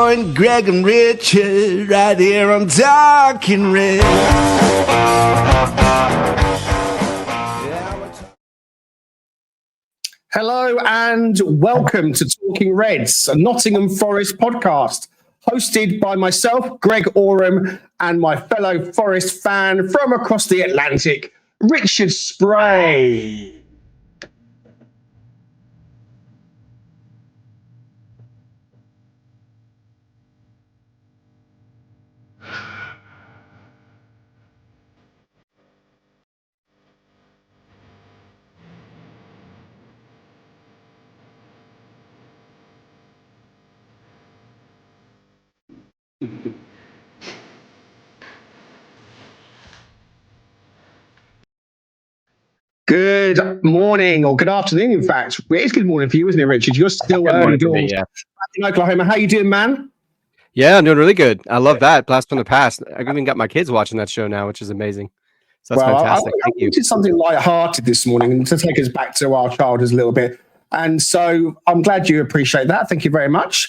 join Greg and Richard right here on Talking Red. Hello and welcome to Talking Reds, a Nottingham Forest podcast, hosted by myself, Greg Oram, and my fellow Forest fan from across the Atlantic, Richard Spray. Good morning, or good afternoon, in fact. It is good morning for you, isn't it, Richard? You're still early doors in Oklahoma. How you doing, man? Yeah, I'm doing really good. I love that. Blast from the Past. I've even got my kids watching that show now, which is amazing. So that's fantastic. I wanted something light-hearted this morning to take us back to our childhood a little bit. And so I'm glad you appreciate that. Thank you very much.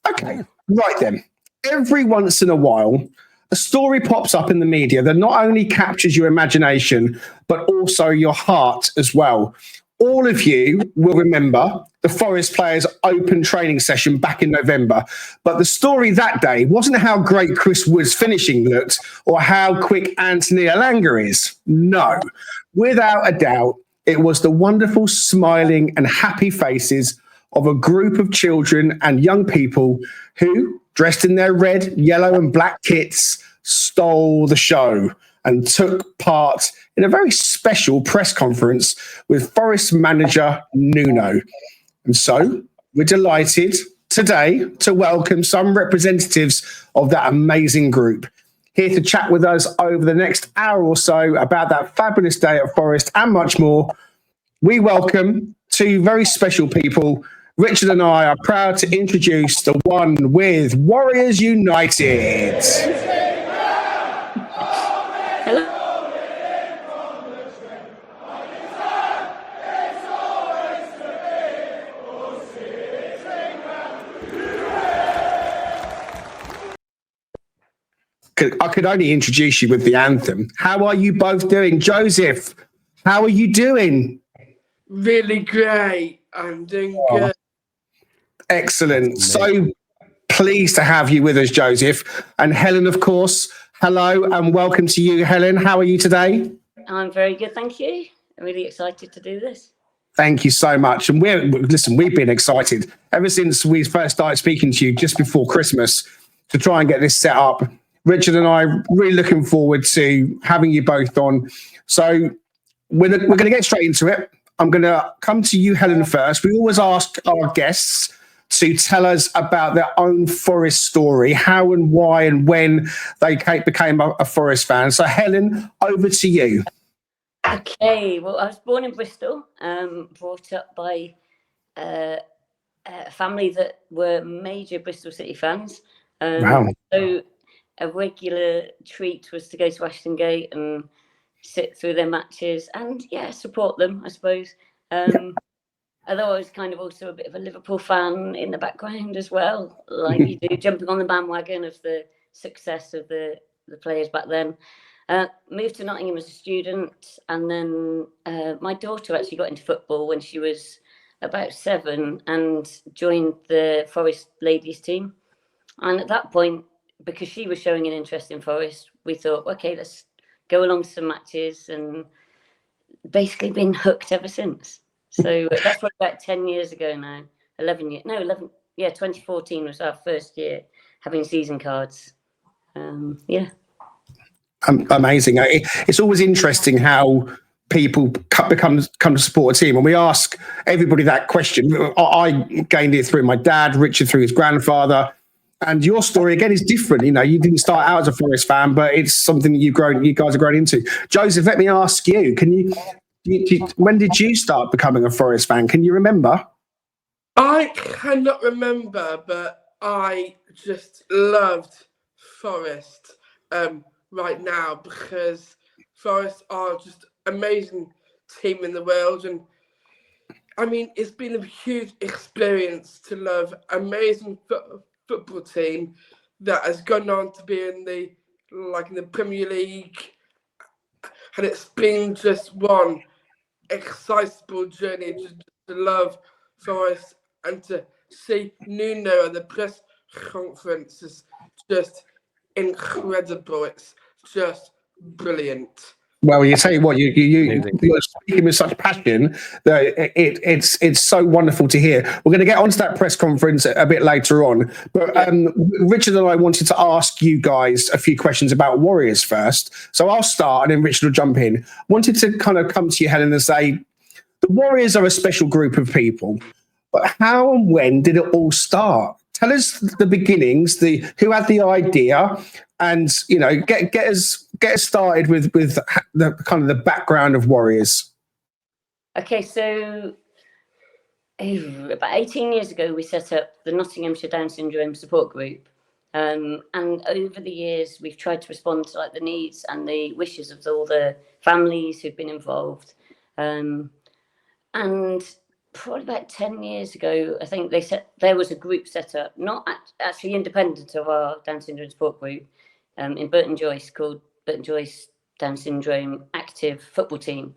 Okay, right then. Every once in a while, a story pops up in the media that not only captures your imagination, but also your heart as well. All of you will remember the Forest players' open training session back in November. But the story that day wasn't how great Chris Wood's finishing looked or how quick Antony Elanga is. No, without a doubt, it was the wonderful, smiling and happy faces of a group of children and young people who, dressed in their red, yellow and black kits, stole the show and took part in a very special press conference with Forest manager Nuno. And so we're delighted today to welcome some representatives of that amazing group here to chat with us over the next hour or so about that fabulous day at Forest and much more. We welcome two very special people. Richard and I are proud to introduce the one with Warriors United. Hello. I could only introduce you with the anthem. How are you both doing? Joseph, how are you doing? Really great. I'm doing good. Excellent. So pleased to have you with us, Joseph. And Helen, of course, hello and welcome to you, Helen. How are you today? I'm very good, thank you. I'm really excited to do this. Thank you so much. And we've been excited ever since we first started speaking to you just before Christmas to try and get this set up. Richard and I are really looking forward to having you both on. So we're going to get straight into it. I'm going to come to you, Helen, first. We always ask our guests to tell us about their own Forest story, how and why and when they became a Forest fan. So, Helen, over to you. Okay, well, I was born in Bristol, brought up by a family that were major Bristol City fans. Wow. So a regular treat was to go to Ashton Gate and sit through their matches and, support them, I suppose. Although I was kind of also a bit of a Liverpool fan in the background as well, like you do, jumping on the bandwagon of the success of the players back then. Moved to Nottingham as a student, and then my daughter actually got into football when she was about 7 and joined the Forest ladies team. And at that point, because she was showing an interest in Forest, we thought, okay, let's go along to some matches, and basically been hooked ever since. So that's probably about 10 years ago now. 2014 was our first year having season cards. Amazing. It's always interesting how people come to support a team, and we ask everybody that question. I gained it through my dad, Richard through his grandfather, and your story again is different. You know, you didn't start out as a Forest fan, but it's something that you guys have grown into. Joseph, let me ask you: when did you start becoming a Forest fan? Can you remember? I cannot remember, but I just loved Forest right now because Forest are just amazing team in the world, and I mean it's been a huge experience to love amazing football team that has gone on to be in the Premier League, and it's been just one excitable journey to love Forest, and to see Nuno at the press conference is just incredible. It's just brilliant. Well, you tell you what, you're speaking with such passion that it's so wonderful to hear. We're going to get onto that press conference a bit later on, but Richard and I wanted to ask you guys a few questions about Warriors first. So I'll start, and then Richard will jump in. Wanted to kind of come to you, Helen, and say the Warriors are a special group of people, but how and when did it all start? Tell us the beginnings, who had the idea, and get us started with the kind of the background of Warriors. Okay, so about 18 years ago, we set up the Nottinghamshire Down Syndrome Support Group, and over the years, we've tried to respond to the needs and the wishes of all the families who've been involved, and probably about 10 years ago, I think there was a group set up, not actually independent of our Down Syndrome Support Group, in Burton Joyce, called Burton Joyce Down Syndrome Active Football Team.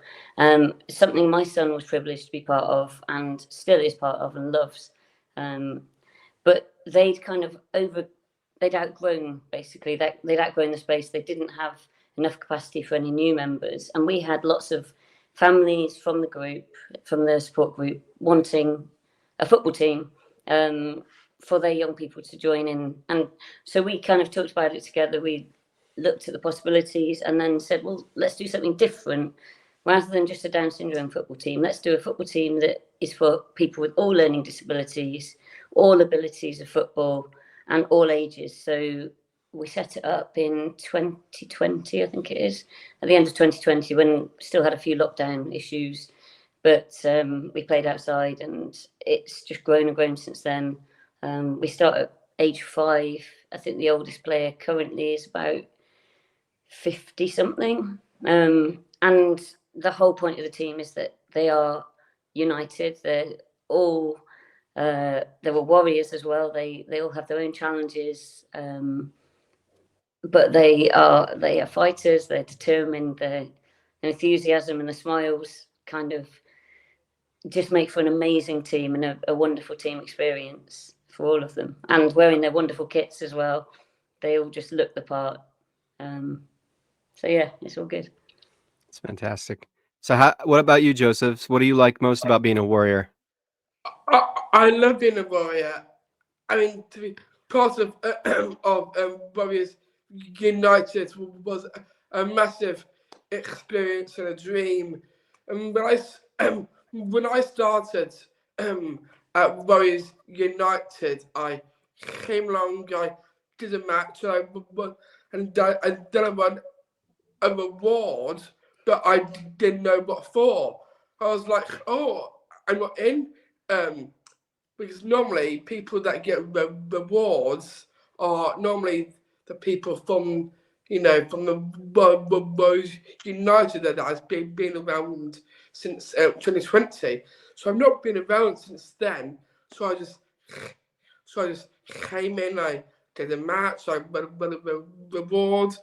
Something my son was privileged to be part of, and still is part of and loves. But they'd outgrown, basically. They'd outgrown the space. They didn't have enough capacity for any new members, and we had lots of families from the group, from the support group, wanting a football team for their young people to join in. And so we kind of talked about it together. We looked at the possibilities and then said, well, let's do something different. Rather than just a Down syndrome football team, let's do a football team that is for people with all learning disabilities, all abilities of football, and all ages. So we set it up in 2020, I think it is, at the end of 2020, when we still had a few lockdown issues, but we played outside, and it's just grown and grown since then. We start at age 5. I think the oldest player currently is about 50 something. And the whole point of the team is that they are united. They're all there were warriors as well. They all have their own challenges. But they are fighters. They're determined. Their enthusiasm and the smiles kind of just make for an amazing team and a wonderful team experience for all of them. And wearing their wonderful kits as well, they all just look the part. So yeah, it's all good. It's fantastic. So what about you, Joseph? What do you like most about being a Warrior? I love being a Warrior. I mean, to be part of Warriors United was a massive experience and a dream. And when I started at Warriors United, I came along, I did a match, and I won a reward, but I didn't know what for. I was like, oh, I'm not in. Because normally people that get rewards are normally the people from the Warriors United that has been around since 2020. So I've not been around since then. So I just came in. I did a match. I won a reward.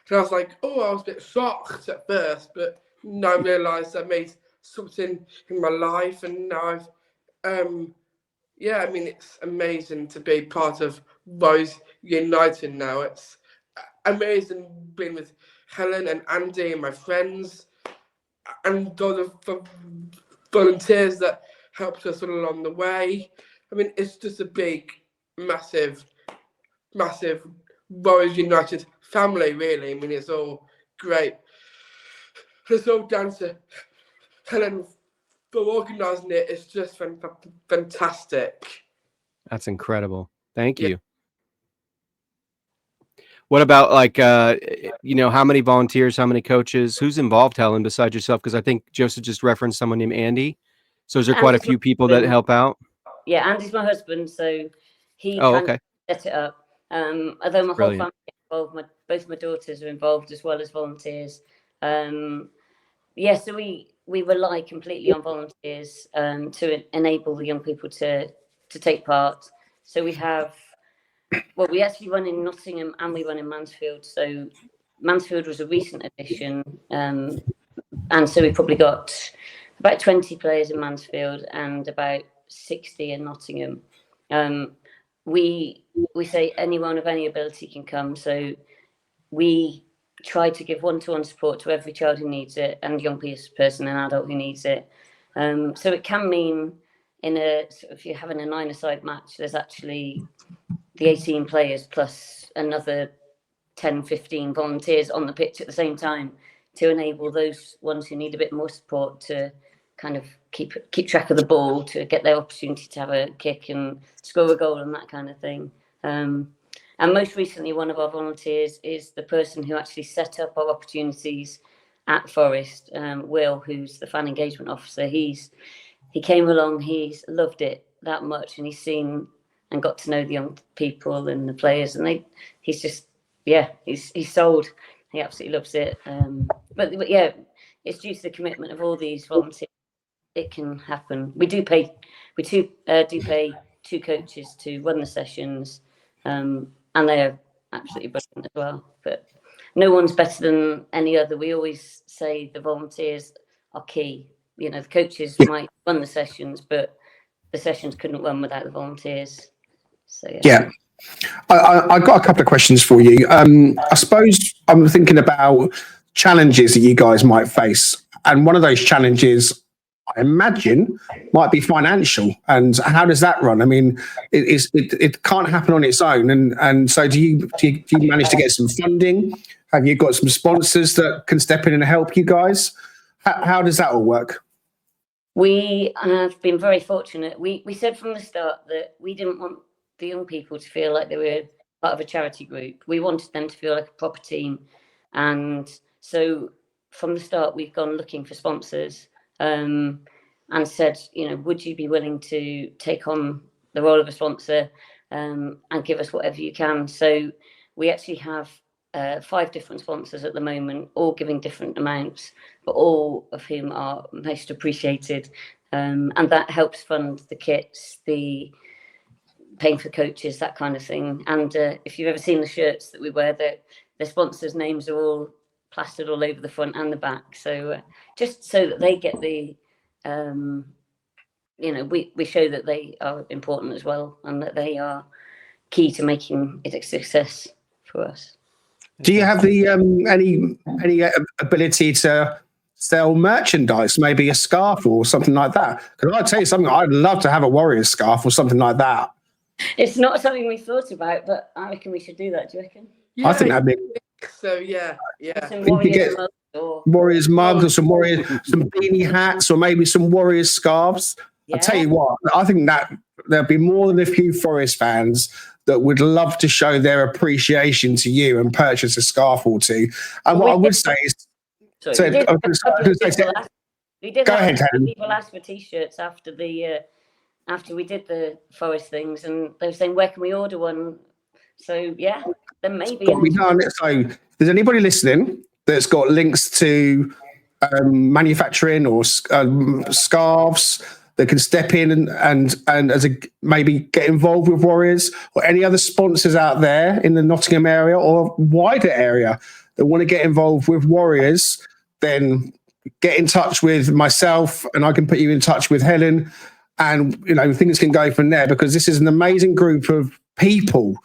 And I was like, I was a bit shocked at first, but now I realised I made something in my life, and now I've it's amazing to be part of Warriors United now. It's amazing being with Helen and Andy and my friends and all the volunteers that helped us all along the way. I mean, it's just a big, massive Warriors United family, really. I mean, it's all great. It's all down to Helen for organising it. It's just fantastic. That's incredible. Thank you. What about how many volunteers, how many coaches, who's involved, Helen, besides yourself? Because I think Joseph just referenced someone named Andy. So is there quite a few people that help out? Yeah, Andy's my husband, so he set it up. Although my whole family is involved, both my daughters are involved as well as volunteers. So we rely completely on volunteers to enable the young people to take part. So we have well, we actually run in Nottingham and we run in Mansfield. So Mansfield was a recent addition, and so we probably got about 20 players in Mansfield and about 60 in Nottingham. We say anyone of any ability can come. So we try to give one-to-one support to every child who needs it, and young person and adult who needs it. So it can mean if you're having a 9-a-side match, there's actually the 18 players plus another 10, 15 volunteers on the pitch at the same time to enable those ones who need a bit more support to kind of keep track of the ball, to get their opportunity to have a kick and score a goal and that kind of thing. And most recently, one of our volunteers is the person who actually set up our opportunities at Forest, Will, who's the fan engagement officer. He came along, he's loved it that much, and he's seen and got to know the young people and the players, and he's sold. He absolutely loves it. But yeah, it's due to the commitment of all these volunteers. It can happen. We do pay 2 coaches to run the sessions, and they're absolutely brilliant as well. But no one's better than any other. We always say the volunteers are key. You know, the coaches might run the sessions, but the sessions couldn't run without the volunteers. So yeah. I got a couple of questions for you. I suppose I'm thinking about challenges that you guys might face, and one of those challenges, I imagine, might be financial. And how does that run? I mean, it can't happen on its own. And so do you manage to get some funding? Have you got some sponsors that can step in and help you guys? How does that all work? We have been very fortunate. We said from the start that we didn't want the young people to feel like they were part of a charity group. We wanted them to feel like a proper team. And so from the start, we've gone looking for sponsors, and said, you know, would you be willing to take on the role of a sponsor, and give us whatever you can? So we actually have 5 different sponsors at the moment, all giving different amounts, but all of whom are most appreciated. And that helps fund the kits, the paying for coaches, that kind of thing. And if you've ever seen the shirts that we wear, the sponsors' names are all plastered all over the front and the back. So just so that they get the, we show that they are important as well, and that they are key to making it a success for us. Do you have the any ability to sell merchandise, maybe a scarf or something like that? Because I'll tell you something, I'd love to have a Warriors scarf or something like that. It's not something we thought about, but I reckon we should do that. Do you reckon? Yeah, I think that'd be. So yeah. Some Warriors mugs Warriors mugs or some beanie hats or maybe some Warriors scarves. Yeah. I'll tell you what, I think that there'll be more than a few Forest fans that would love to show their appreciation to you and purchase a scarf or two. And what I would say is, we did have people ask for t-shirts after we did the Forest things, and they were saying, where can we order one? So yeah, then maybe. So if there's anybody listening that's got links to manufacturing or scarves that can step in and as maybe get involved with Warriors, or any other sponsors out there in the Nottingham area or wider area that want to get involved with Warriors, then get in touch with myself and I can put you in touch with Helen, and things can go from there, because this is an amazing group of people,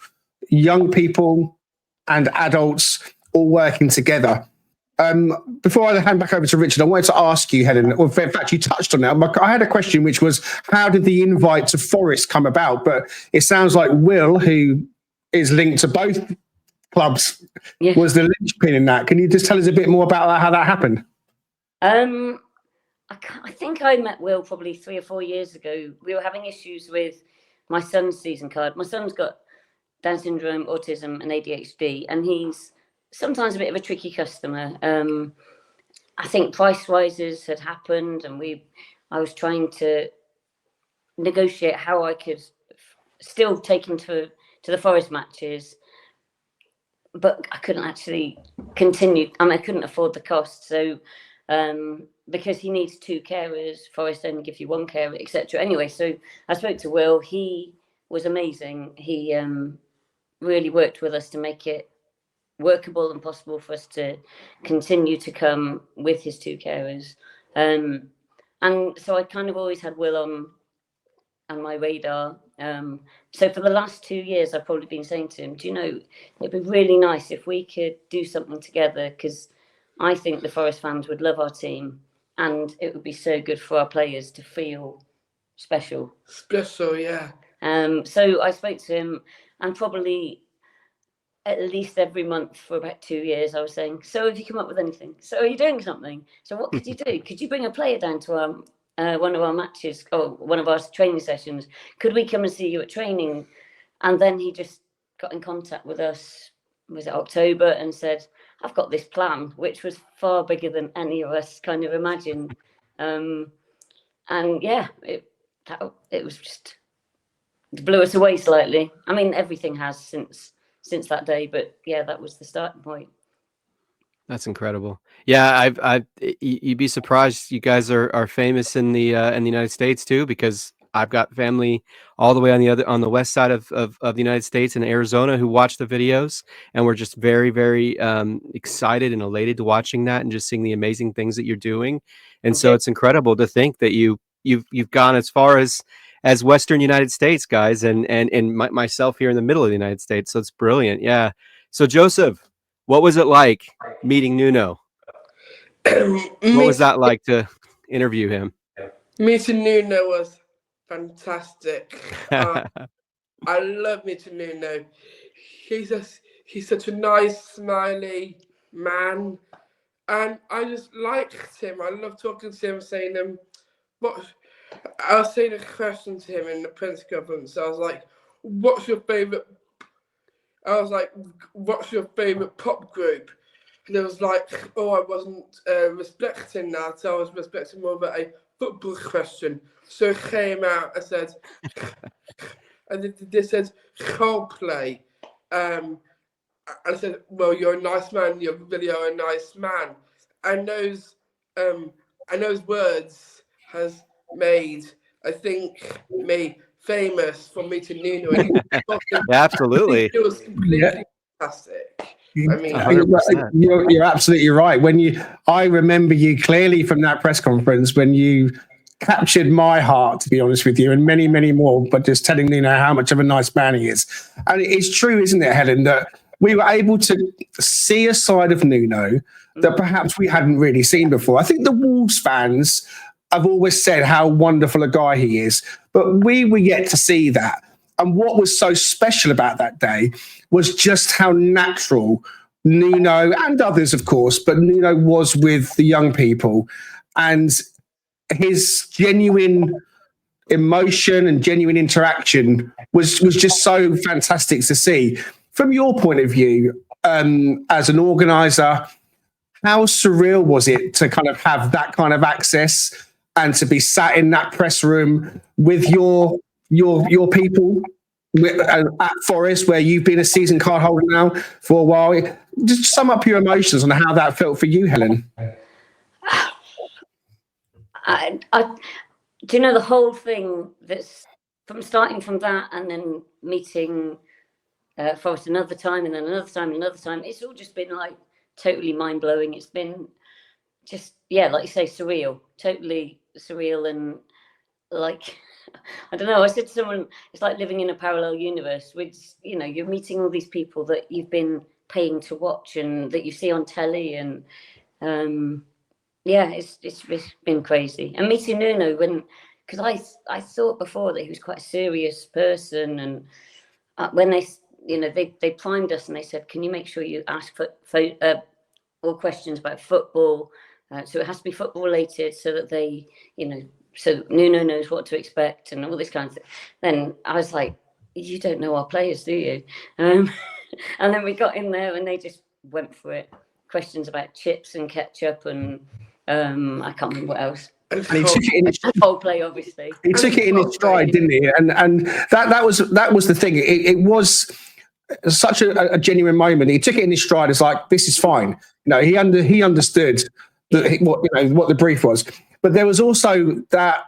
young people and adults, all working together. Before I hand back over to Richard, I wanted to ask you, Helen, or in fact, you touched on it. I had a question, which was, how did the invite to Forest come about? But it sounds like Will, who is linked to both clubs, was the linchpin in that. Can you just tell us a bit more about how that happened? I think I met Will probably 3 or 4 years ago. We were having issues with my son's season card. My son's got Down syndrome, autism, and ADHD, and he's sometimes a bit of a tricky customer. I think price rises had happened, and I was trying to negotiate how I could still take him to the Forest matches, but I couldn't actually continue. I couldn't afford the cost. So because he needs 2 carers, Forest only give you 1 carer, etc. Anyway, so I spoke to Will. He was amazing. He really worked with us to make it workable and possible for us to continue to come with his 2 carers. And so I kind of always had Will on my radar. So for the last 2 years, I've probably been saying to him, do you know, it'd be really nice if we could do something together, because I think the Forest fans would love our team, and it would be so good for our players to feel special. Special, yeah. So I spoke to him, and probably at least every month for about 2 years, I was saying, so have you come up with anything? So are you doing something? So what could you do? Could you bring a player down to one of our matches or one of our training sessions? Could we come and see you at training? And then he just got in contact with us, was it October, and said, I've got this plan, which was far bigger than any of us kind of imagined. And yeah, it was just, it blew us away slightly. I mean, everything has since that day, but yeah, that was the starting point. That's incredible. Yeah, you'd be surprised. You guys are famous in the United States too, because I've got family all the way on the west side of the United States in Arizona who watch the videos, and we're just very, very excited and elated to watching that and just seeing the amazing things that you're doing. And so it's incredible to think that you've gone as far as Western United States, guys, and myself here in the middle of the United States. So it's brilliant. Yeah. So Joseph, what was it like meeting Nuno? What was that like to interview him? Meeting Nuno was fantastic. I love meeting Nuno. He's such a nice, smiley man, and I just liked him. I love talking to him, saying him what. I was saying a question to him in the press conference. I was like, what's your favourite pop group? And it was like, oh, I wasn't respecting that. I was respecting more of a football question. So it came out, I said, and they said, Coldplay. I said, well, you're a nice man. You're really a nice man. And those words has made, I think, me famous for meeting Nuno. And Absolutely. It was completely fantastic. I mean, 100%. You're absolutely right. I remember you clearly from that press conference when you captured my heart, to be honest with you, and many, many more, but just telling Nuno how much of a nice man he is. And it's true, isn't it, Helen, that we were able to see a side of Nuno that perhaps we hadn't really seen before. I think the Wolves fans have always said how wonderful a guy he is, but we were yet to see that. And what was so special about that day was just how natural Nuno, and others, of course, but Nuno was with the young people, and his genuine emotion and genuine interaction was just so fantastic to see. From your point of view, as an organizer, how surreal was it to kind of have that kind of access and to be sat in that press room with your people at Forest, where you've been a season card holder now for a while? Just sum up your emotions on how that felt for you, Helen. Do you know the whole thing? That's from starting from that, and then meeting Forest another time, and then another time, and another time. It's all just been like totally mind blowing. It's been just, yeah, like you say, surreal, totally surreal, and like, I don't know. I said to someone, it's like living in a parallel universe. Which, you know, you're meeting all these people that you've been paying to watch and that you see on telly, and yeah, it's been crazy. And meeting Nuno, because I thought before that he was quite a serious person, and when they primed us and they said, can you make sure you ask for all questions about football, so it has to be football related, so that they, so Nuno knows what to expect and all this kind of thing. Then I was like, you don't know our players, do you? And then we got in there and they just went for it. Questions about chips and ketchup and I can't remember what else. And he took it in his Coldplay, obviously. He took it in his stride, didn't he? And that was the thing. It was such a genuine moment. He took it in his stride. It's like, this is fine. He understood what the brief was. But there was also that,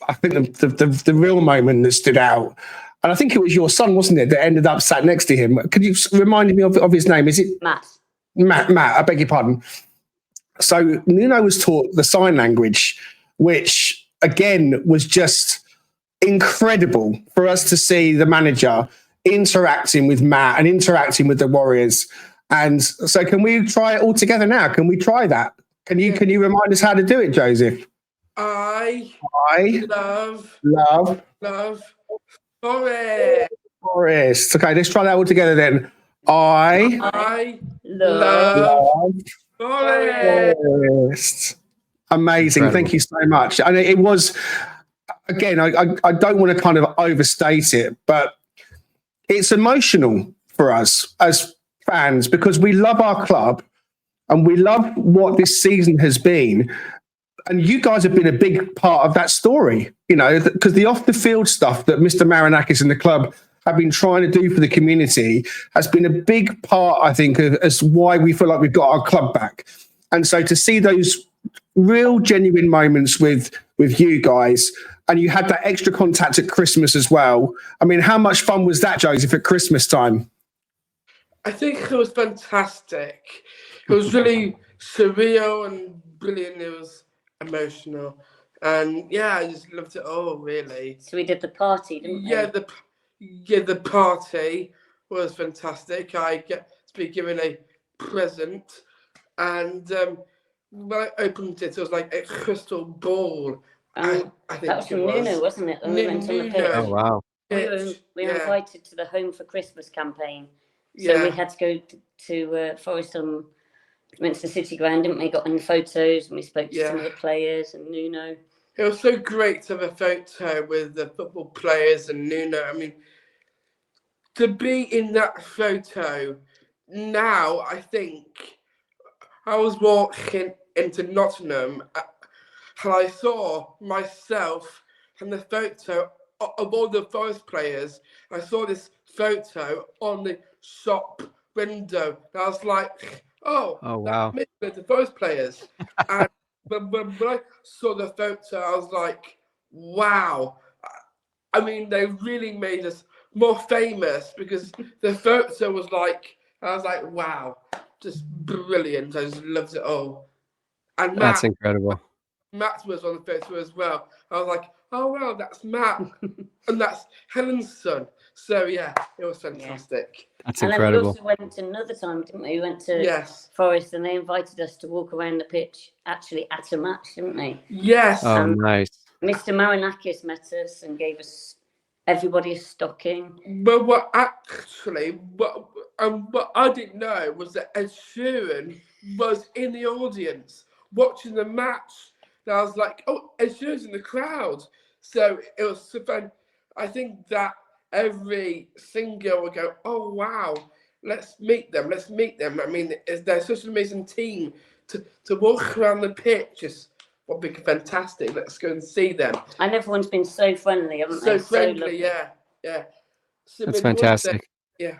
I think the real moment that stood out, And I think it was your son, wasn't it, that ended up sat next to him. Could you remind me of his name? Is it Matt. Matt, I beg your pardon. So Nuno was taught the sign language, which again was just incredible for us to see the manager interacting with Matt and interacting with the Warriors. And so can we try it all together now? Can we try that? Can you remind us how to do it, Joseph? I love Forest. Okay, let's try that all together then. I love Forest. Amazing. Incredible. Thank you so much. And it was, again, I don't want to kind of overstate it, but it's emotional for us as fans because we love our club and we love what this season has been. And you guys have been a big part of that story, you know, because the off the field stuff that Mr. Marinakis and the club have been trying to do for the community has been a big part, I think, as why we feel like we've got our club back. And so to see those real genuine moments with you guys, and you had that extra contact at Christmas as well. I mean, how much fun was that, Joseph, at Christmas time? I think it was fantastic. It was really surreal and brilliant. It was emotional. And yeah, I just loved it all, really. So we did the party, didn't we? The party was fantastic. I get to be given a present. And when I opened it, it was like a crystal ball. I think that was from Nuno, wasn't it? When we went on the pitch. Oh, wow. We were invited to the Home for Christmas campaign. So we had to go to Forest went to the City Ground, didn't we? Got in photos and we spoke to some of the players and Nuno. It was so great to have a photo with the football players and Nuno. I mean, to be in that photo now, I think I was walking into Nottingham and I saw myself and the photo of all the Forest players. I saw this photo on the shop window. And I was like, oh wow, that's the Forest players. And when I saw the photo, I was like, wow. I mean, they really made us more famous because the photo was like, I was like, wow, just brilliant. I just loved it all. And that's incredible. Matt was on the photo as well. I was like, oh wow, that's Matt. And that's Helen's son. So yeah, it was fantastic. That's and incredible. And then we also went another time, didn't we? We went to Forest and they invited us to walk around the pitch, actually at a match, didn't they? Yes. Oh, nice. Mr. Marinakis met us and gave us everybody a stocking. But what I didn't know was that Ed Sheeran was in the audience watching the match. And I was like, oh, Ed Sheeran's in the crowd. So it was so fun. I think that every singer will go, oh, wow, let's meet them. I mean, they're such an amazing team to walk around the pitch. Would be fantastic. Let's go and see them. And everyone's been so friendly, haven't they? So friendly, yeah. So that's fantastic. Yeah.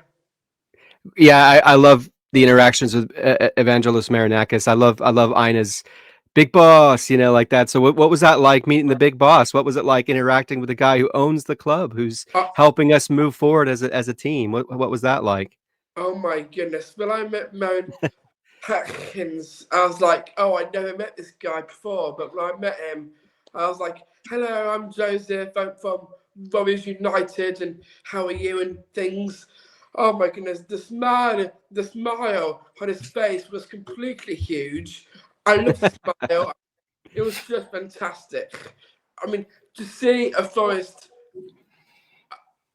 Yeah, I love the interactions with Evangelos Marinakis. I love Ina's big boss, you know, like that. So what was that like meeting the big boss? What was it like interacting with the guy who owns the club, who's helping us move forward as a team? What was that like? Oh my goodness. When I met Marinakis, I was like, oh, I never met this guy before. But when I met him, I was like, hello, I'm Joseph. I'm from Warriors United. And how are you and things? Oh my goodness. The smile on his face was completely huge. I love the smile. It was just fantastic. I mean, to see a Forest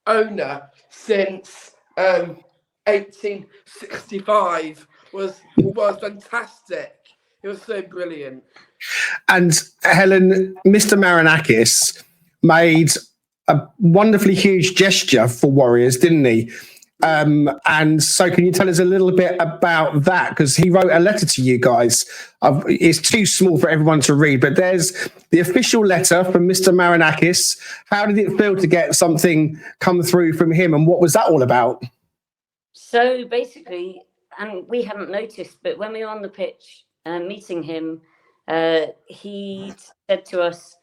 owner since 1865 was fantastic. It was so brilliant. And Helen, Mr. Marinakis made a wonderfully huge gesture for Warriors, didn't he? And so can you tell us a little bit about that? Because he wrote a letter to you guys. It's too small for everyone to read, but there's the official letter from Mr. Marinakis. How did it feel to get something come through from him? And what was that all about? So basically, and we hadn't noticed, but when we were on the pitch meeting him, he said to us,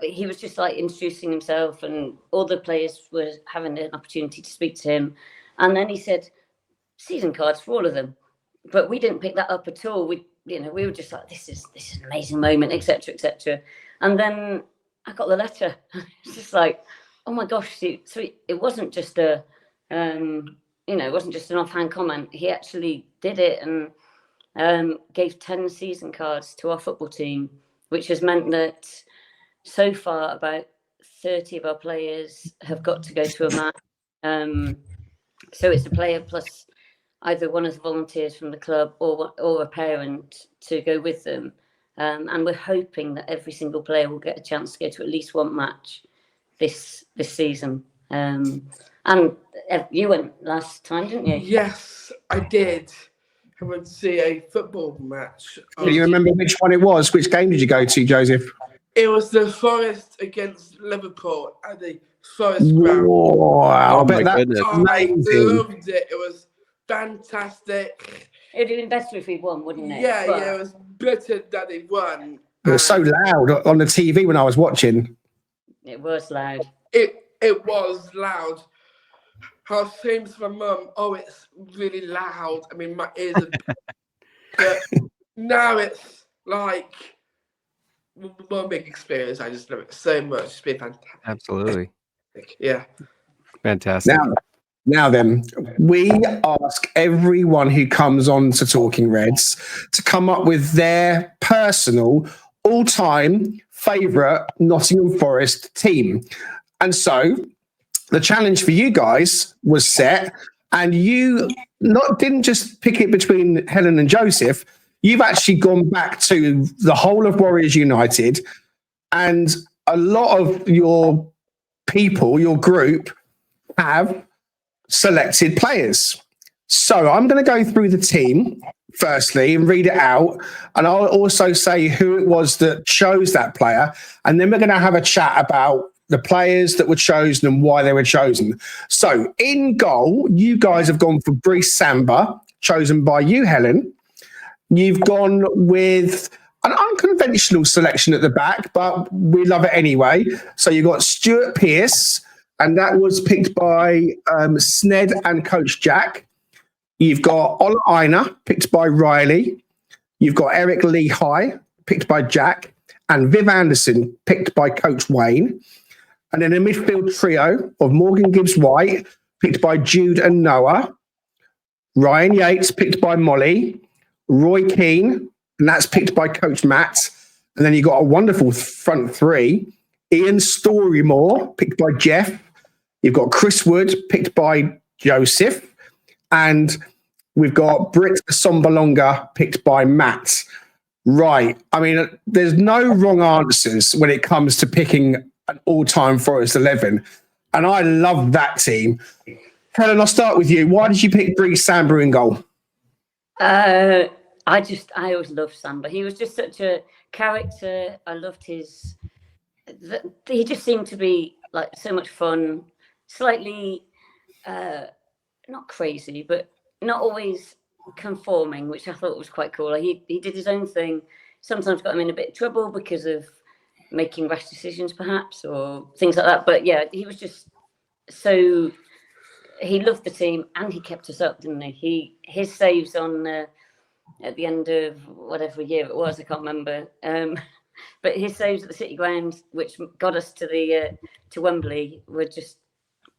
he was just like introducing himself, and all the players were having an opportunity to speak to him. And then he said, season cards for all of them. But we didn't pick that up at all. We were just like, this is an amazing moment, etc., etc. And then I got the letter. It's just like, oh my gosh! So it wasn't just it wasn't just an offhand comment. He actually did it and gave 10 season cards to our football team, which has meant that so far about 30 of our players have got to go to a match. So it's a player plus either one of the volunteers from the club or a parent to go with them. And we're hoping that every single player will get a chance to go to at least one match this season. And you went last time, didn't you? Yes, I did. I went to see a football match. Do you remember which one it was? Which game did you go to, Joseph? It was the Forest against Liverpool at the Forest ground. Wow, I bet that's amazing. I loved it. It was fantastic. It would have been better if we won, wouldn't it? Yeah, it was better that they won. It was so loud on the TV when I was watching. It was loud. It was loud. I was saying to my mum, oh, it's really loud. I mean, my ears are... But now it's like one big experience. I just love it so much. It's been fantastic. Absolutely. Yeah. Fantastic. Now then, we ask everyone who comes on to Talking Reds to come up with their personal all-time favourite Nottingham Forest team. And so the challenge for you guys was set, and you didn't just pick it between Helen and Joseph. You've actually gone back to the whole of Warriors United, and a lot of your people, your group, have selected players. So I'm going to go through the team firstly and read it out, and I'll also say who it was that chose that player, and then we're going to have a chat about the players that were chosen and why they were chosen. So in goal, you guys have gone for Brice Samba, chosen by you, Helen. You've gone with an unconventional selection at the back, but we love it anyway. So you've got Stuart Pearce, and that was picked by Sned and Coach Jack. You've got Ola Aina, picked by Riley. You've got Eric Lee High, picked by Jack. And Viv Anderson, picked by Coach Wayne. And then a midfield trio of Morgan Gibbs-White, picked by Jude and Noah. Ryan Yates, picked by Molly. Roy Keane, and that's picked by Coach Matt. And then you've got a wonderful front three. Ian Storymore, picked by Jeff. You've got Chris Wood, picked by Joseph. And we've got Britt Sombalonga, picked by Matt. Right. I mean, there's no wrong answers when it comes to picking an all-time Forest 11. And I love that team. Helen, I'll start with you. Why did you pick Brice Samba in goal? I always loved Samba. He was just such a character. I loved he just seemed to be like so much fun, slightly not crazy, but not always conforming, which I thought was quite cool. Like he did his own thing. Sometimes got him in a bit of trouble because of making rash decisions, perhaps, or things like that. But yeah, he was just so. He loved the team and he kept us up, didn't he? His saves on at the end of whatever year it was, I can't remember. But his saves at the City Ground, which got us to Wembley, were just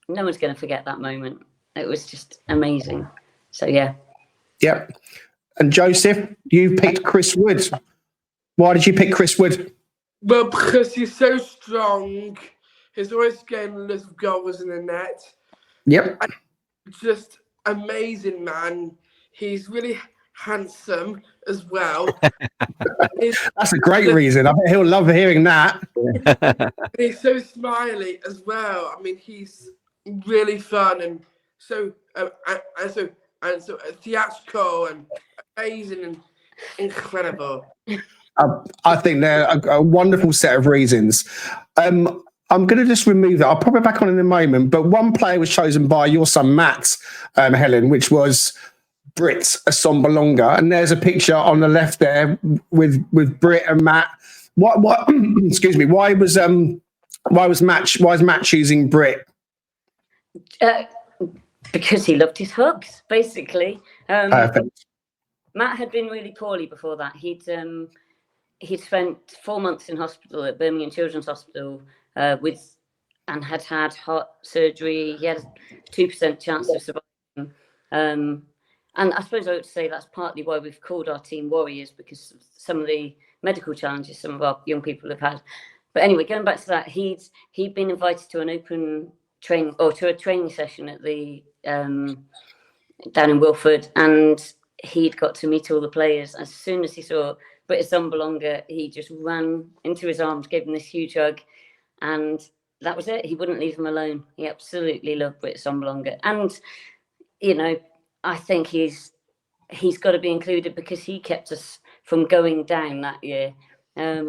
no one's going to forget that moment. It was just amazing. So yeah. Yep. And Joseph, you picked Chris Wood. Why did you pick Chris Wood? Well, because he's so strong. He's always getting little goals in the net. Yep. Just amazing, man. He's really handsome as well. That's a great reason. I bet he'll love hearing that. He's so smiley as well. I mean, he's really fun and so theatrical and amazing and incredible. I think they're a wonderful set of reasons. I'm going to just remove that. I'll pop it back on in a moment. But one player was chosen by your son, Matt, Helen, which was Britt Sombalonga. And there's a picture on the left there with Britt and Matt What? Excuse me. Why was Matt choosing Brit? Because he loved his hugs, basically. Perfect. Matt had been really poorly before that. He'd spent 4 months in hospital at Birmingham Children's Hospital and had heart surgery. He had a 2% chance of surviving. And I suppose I would say that's partly why we've called our team Warriors, because of some of the medical challenges some of our young people have had. But anyway, going back to that, he'd been invited to an open training or to a training session at the down in Wilford, and he'd got to meet all the players. As soon as he saw Britt Assombalonga, he just ran into his arms, gave him this huge hug, and that was it. He wouldn't leave him alone. He absolutely loved Britt Assombalonga, and you know, I think he's got to be included because he kept us from going down that year. I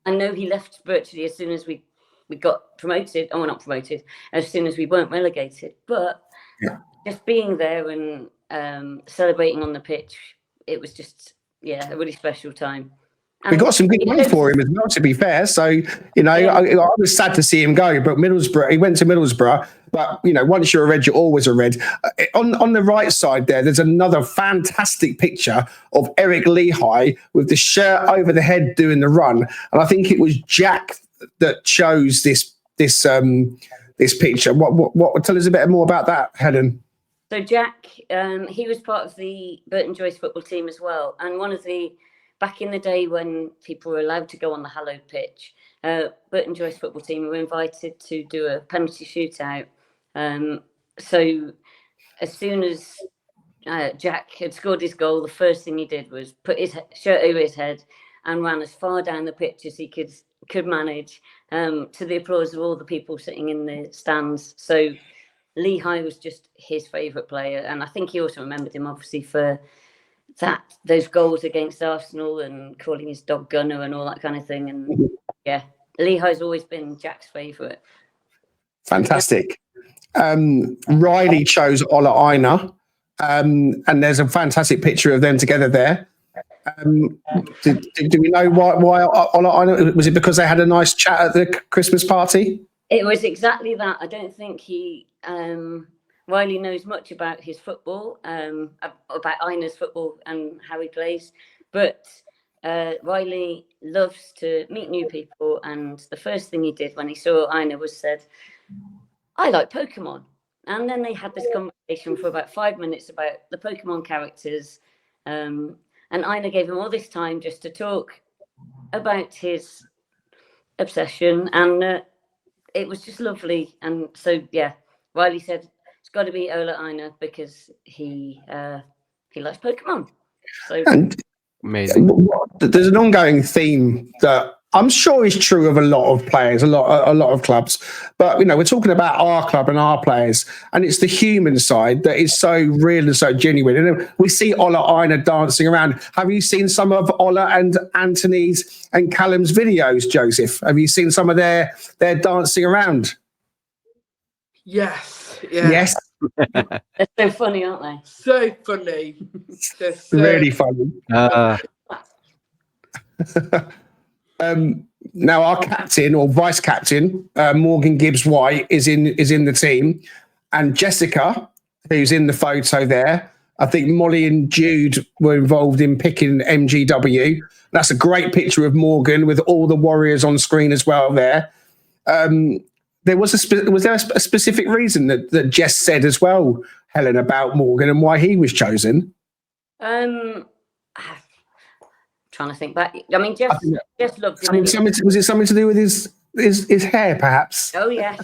know he left virtually as soon as we got promoted. Oh, not promoted. As soon as we weren't relegated, but just being there and celebrating on the pitch, it was just a really special time. And we got some good money for him as well, to be fair. So, you know, I was sad to see him go, but he went to Middlesbrough. But, you know, once you're a Red, you're always a Red. On the right side there's another fantastic picture of Eric Lehigh with the shirt over the head doing the run. And I think it was Jack that chose this picture. What tell us a bit more about that, Helen? So Jack, he was part of the Burton Joyce football team as well. And one of the back in the day when people were allowed to go on the hallowed pitch, Burton Joyce football team were invited to do a penalty shootout. So as soon as Jack had scored his goal, the first thing he did was put his shirt over his head and ran as far down the pitch as he could manage, to the applause of all the people sitting in the stands. So Lehigh was just his favourite player, and I think he also remembered him obviously for those goals against Arsenal and calling his dog Gunner and all that kind of thing. And Lehigh's always been Jack's favourite. Fantastic. Riley chose Ola Aina, and there's a fantastic picture of them together there. Do we know why Ola Aina? Was it because they had a nice chat at the Christmas party? It was exactly that. I don't think Riley knows much about his football, about Aina's football and how he plays, but Riley loves to meet new people, and the first thing he did when he saw Aina was said, "I like Pokemon." And then they had this conversation for about 5 minutes about the Pokemon characters, and Aina gave him all this time just to talk about his obsession, and it was just lovely. And so Riley said it's got to be Ola Aina because he likes Pokemon. So amazing. There's an ongoing theme that I'm sure is true of a lot of players, a lot of clubs. But, you know, we're talking about our club and our players, and it's the human side that is so real and so genuine. And we see Ola Aina dancing around. Have you seen some of Ola and Antony's and Callum's videos, Joseph? Have you seen some of their dancing around? Yes. Yeah. Yes. They're so funny, aren't they? So funny. Really funny. Now our captain or vice captain, Morgan Gibbs White, is in the team, and Jessica, who's in the photo there. I think Molly and Jude were involved in picking MGW. That's a great picture of Morgan with all the Warriors on screen as well there. Was there a specific reason that Jess said as well, Helen, about Morgan and why he was chosen? Trying to think back. I mean, Jess loved him. Was it something to do with his hair, perhaps? Oh yes.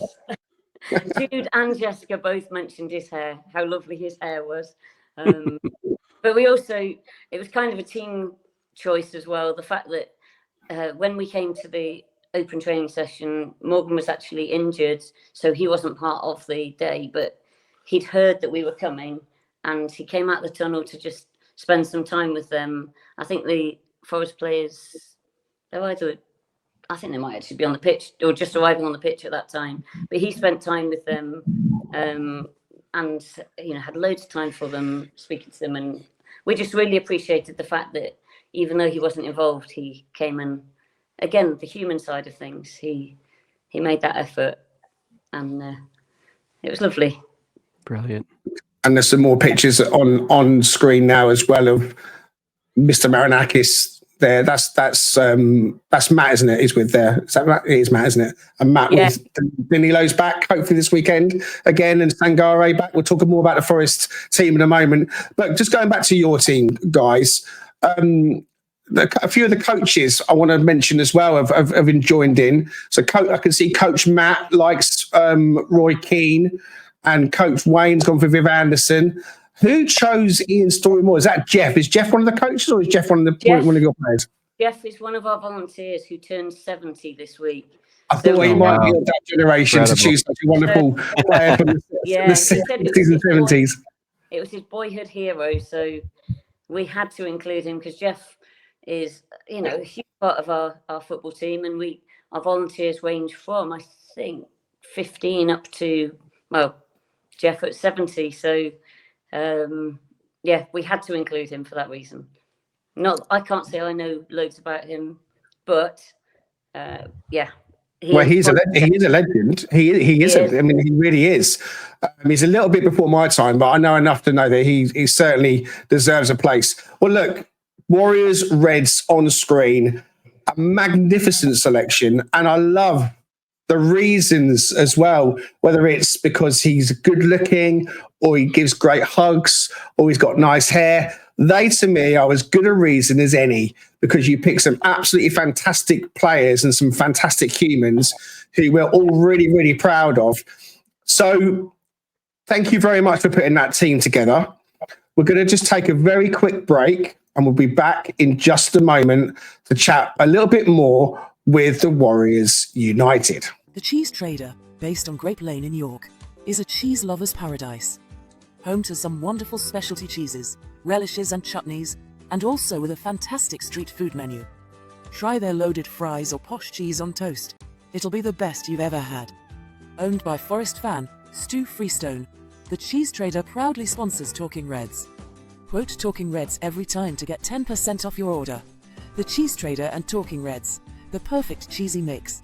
Jude and Jessica both mentioned his hair, how lovely his hair was. But it was kind of a team choice as well. The fact that when we came to the open training session, Morgan was actually injured, so he wasn't part of the day, but he'd heard that we were coming and he came out the tunnel to just spend some time with them. I think the Forest players, I think they might actually be on the pitch or just arriving on the pitch at that time, but he spent time with them, and had loads of time for them, speaking to them, and we just really appreciated the fact that even though he wasn't involved, he came and again, the human side of things, he made that effort, and it was lovely. Brilliant. And there's some more pictures on screen now as well of Mr. Marinakis there. That's Matt, isn't it? He's with there. Is that Matt? It is Matt, isn't it? And Matt with Danilo's back, hopefully this weekend again, and Sangare back. We'll talk more about the Forest team in a moment. But just going back to your team, guys, a few of the coaches I want to mention as well have joined in. So I can see Coach Matt likes Roy Keane, and Coach Wayne's gone for Viv Anderson. Who chose Ian Storey-Moore? Is that Jeff? Is Jeff one of the coaches, or is Jeff one of your players? Jeff is one of our volunteers who turned 70 this week. I thought he might be of that generation to choose such a wonderful player from the 60s and 70s. It was his boyhood hero, so we had to include him because Jeff is, a huge part of our football team, and our volunteers range from, I think, 15 up to, Jeff at 70. So, we had to include him for that reason. I can't say I know loads about him, but he's a legend. He is. I mean, he really is. He's a little bit before my time, but I know enough to know that he certainly deserves a place. Well, look, Warriors Reds on screen, a magnificent selection, and I love the reasons as well, whether it's because he's good looking or he gives great hugs or he's got nice hair. They, to me, are as good a reason as any, because you pick some absolutely fantastic players and some fantastic humans who we're all really, really proud of. So thank you very much for putting that team together. We're going to just take a very quick break, and we'll be back in just a moment to chat a little bit more with the Warriors United. The Cheese Trader, based on Grape Lane in York, is a cheese lover's paradise. Home to some wonderful specialty cheeses, relishes and chutneys, and also with a fantastic street food menu. Try their loaded fries or posh cheese on toast. It'll be the best you've ever had. Owned by Forest fan Stu Freestone, the Cheese Trader proudly sponsors Talking Reds. Quote Talking Reds every time to get 10% off your order. The Cheese Trader and Talking Reds, the perfect cheesy mix.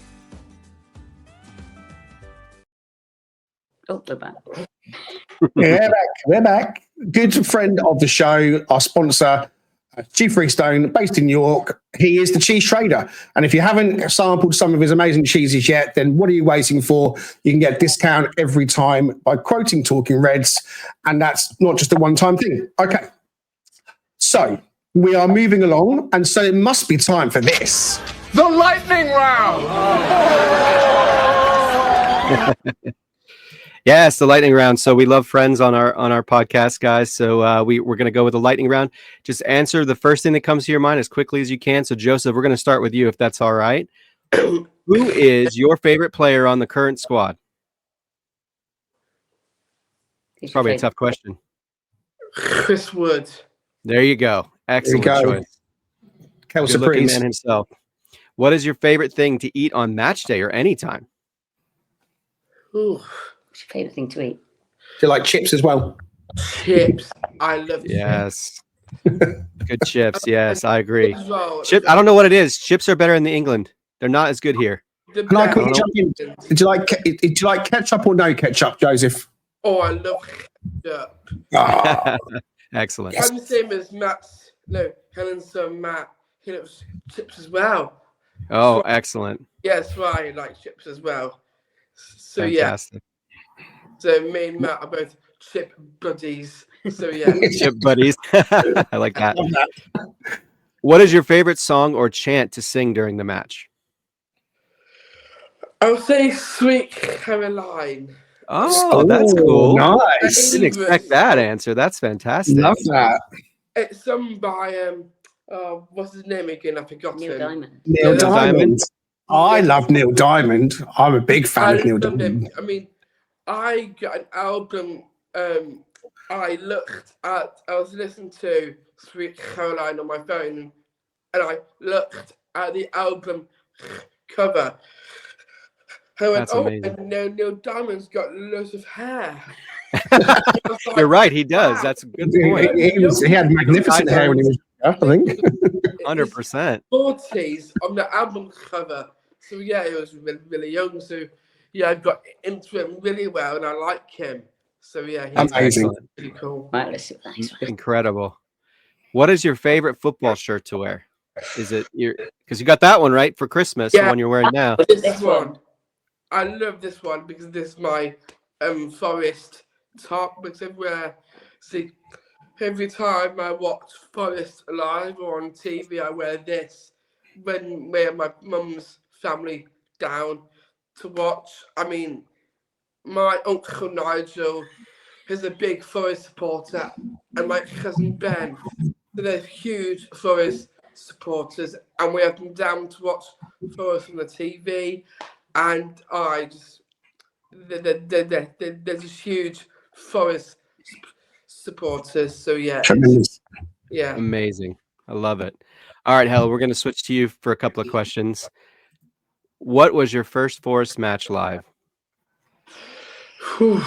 Oh, we're back. We're back. Good friend of the show, our sponsor, Chief Freestone, based in York. He is the Cheese Trader. And if you haven't sampled some of his amazing cheeses yet, then what are you waiting for? You can get a discount every time by quoting Talking Reds. And that's not just a one-time thing. Okay. So we are moving along. And so it must be time for this. The lightning round! Yes, the lightning round. So we love friends on our podcast, guys. So we're going to go with the lightning round. Just answer the first thing that comes to your mind as quickly as you can. So Joseph, we're going to start with you, if that's all right. Who is your favorite player on the current squad? It's probably a tough question. Chris Wood. There you go. Excellent choice. Good-looking man himself. What is your favorite thing to eat on match day or anytime? Ooh. What's your favorite thing to eat? Do you like chips as well? Chips. I love chips. Yes. Good chips. Yes, I agree. Chip. I don't know what it is. Chips are better in England. They're not as good here. Can I quickly jump in? Did you like ketchup or no ketchup, Joseph? Oh, I love ketchup. Excellent. I'm the same as Matt's. No, Helen's son Matt. He loves chips as well. Oh, excellent. Yeah, that's why I like chips as well. So Fantastic. So me and Matt are both chip buddies. So yeah. Chip buddies. I like that. What is your favorite song or chant to sing during the match? I'll say Sweet Caroline. Oh, that's cool. Nice. Didn't expect that answer. That's fantastic. Love that. It's sung by what's his name again? I forgot. Neil Diamond. Neil Diamond. I love Neil Diamond. I'm a big fan of Neil Diamond. I mean, I got an album. I was listening to Sweet Caroline on my phone, and I looked at the album cover. I went, and Neil Diamond's got loads of hair. You're right, he does. That's a good point. He had magnificent hair when he was I think. 100%. 40s on the album cover. So yeah, he was really, really young. So yeah, I got into him really well, and I like him. So yeah, he's Amazing. really cool. Right, let's see what the next one is. Incredible. What is your favorite football shirt to wear? Is it your, because you got that one right for Christmas, the Yeah. one you're wearing now? This one. I love this one because this is my Forest top, because every time I watch Forest live or on TV, I wear this when we have my mum's family down to watch. I mean, my uncle Nigel is a big Forest supporter, and my cousin Ben, they're huge Forest supporters, and we have them down to watch Forest on the TV. And I just, they're just huge Forest supporters. So yeah, Tremendous. yeah. Amazing. I love it. All right, Helen, we're going to switch to you for a couple of questions. What was your first Forest match live? I